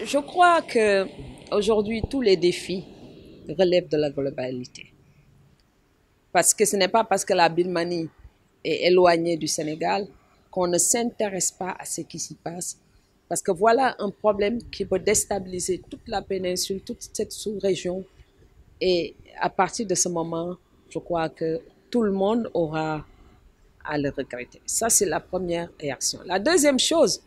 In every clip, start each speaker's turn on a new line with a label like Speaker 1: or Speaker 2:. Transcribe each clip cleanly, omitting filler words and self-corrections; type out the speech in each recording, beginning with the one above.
Speaker 1: Je crois que aujourd'hui tous les défis relèvent de la globalité. Parce que ce n'est pas parce que la Birmanie est éloignée du Sénégal qu'on ne s'intéresse pas à ce qui s'y passe. Parce que voilà un problème qui peut déstabiliser toute la péninsule, toute cette sous-région. Et à partir de ce moment, je crois que tout le monde aura à le regretter. Ça, c'est la première réaction. La deuxième chose,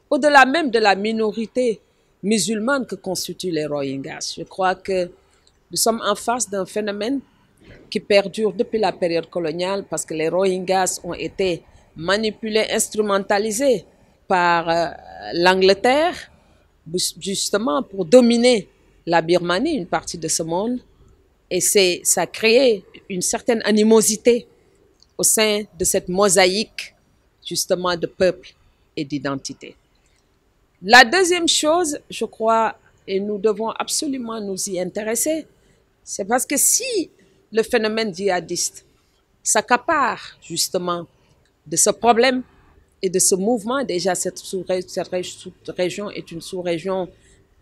Speaker 1: au-delà même de la minorité musulmane que constituent les Rohingyas, je crois que nous sommes en face d'un phénomène qui perdure depuis la période coloniale parce que les Rohingyas ont été manipulés, instrumentalisés par l'Angleterre, justement pour dominer la Birmanie, une partie de ce monde. Et ça a créé une certaine animosité au sein de cette mosaïque, justement, de peuples et d'identité. La deuxième chose, je crois, et nous devons absolument nous y intéresser, c'est parce que si le phénomène djihadiste s'accapare justement de ce problème et de ce mouvement, déjà cette région est une sous-région,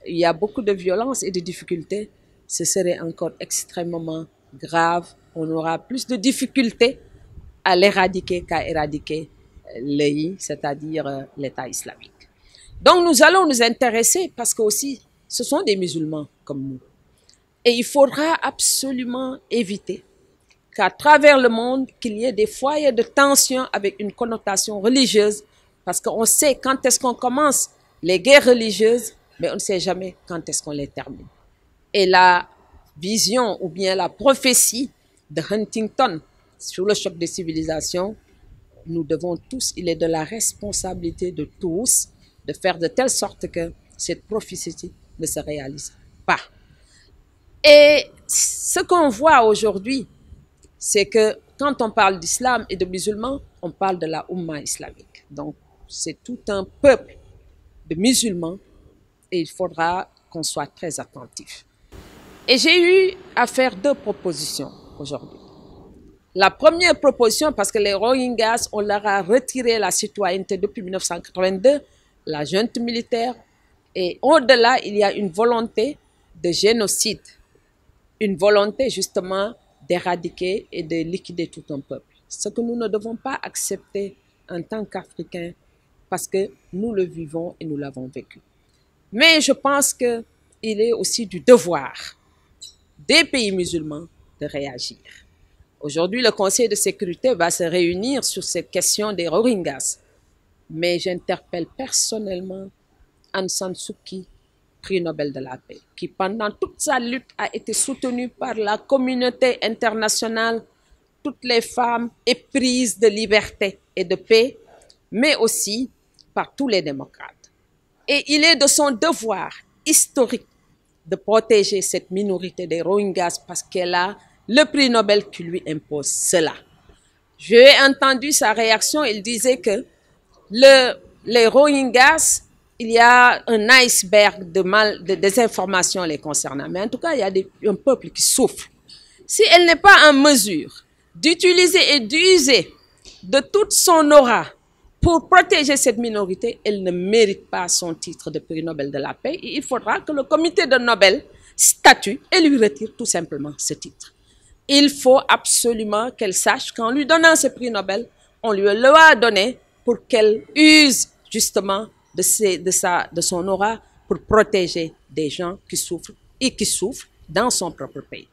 Speaker 1: il y a beaucoup de violence et de difficultés, ce serait encore extrêmement grave. On aura plus de difficultés à l'éradiquer qu'à éradiquer l'EI, c'est-à-dire l'État islamique. Donc nous allons nous intéresser parce que aussi ce sont des musulmans comme nous. Et il faudra absolument éviter qu'à travers le monde, qu'il y ait des foyers de tension avec une connotation religieuse, parce qu'on sait quand est-ce qu'on commence les guerres religieuses, mais on ne sait jamais quand est-ce qu'on les termine. Et la vision ou bien la prophétie de Huntington sur le choc des civilisations, nous devons tous, il est de la responsabilité de tous de faire de telle sorte que cette prophétie ne se réalise pas. Et ce qu'on voit aujourd'hui, c'est que quand on parle d'islam et de musulmans, on parle de la Oumma islamique. Donc, c'est tout un peuple de musulmans et il faudra qu'on soit très attentif. Et j'ai eu à faire deux propositions aujourd'hui. La première proposition, parce que les Rohingyas, on leur a retiré la citoyenneté depuis 1982, la junte militaire, et au-delà, il y a une volonté de génocide, une volonté justement d'éradiquer et de liquider tout un peuple. Ce que nous ne devons pas accepter en tant qu'Africains, parce que nous le vivons et nous l'avons vécu. Mais je pense qu'il est aussi du devoir des pays musulmans de réagir. Aujourd'hui, le Conseil de sécurité va se réunir sur cette question des Rohingyas. Mais j'interpelle personnellement Aung San Suu Kyi, prix Nobel de la paix, qui pendant toute sa lutte a été soutenue par la communauté internationale, toutes les femmes éprises de liberté et de paix, mais aussi par tous les démocrates. Et il est de son devoir historique de protéger cette minorité des Rohingyas parce qu'elle a le prix Nobel qui lui impose cela. J'ai entendu sa réaction, il disait que les Rohingyas, il y a un iceberg de désinformation les concernant. Mais en tout cas, il y a un peuple qui souffre. Si elle n'est pas en mesure d'utiliser et d'user de toute son aura pour protéger cette minorité, elle ne mérite pas son titre de prix Nobel de la paix. Et il faudra que le comité de Nobel statue et lui retire tout simplement ce titre. Il faut absolument qu'elle sache qu'en lui donnant ce prix Nobel, on lui l'a donné pour qu'elle use justement de son aura pour protéger des gens qui souffrent et qui souffrent dans son propre pays.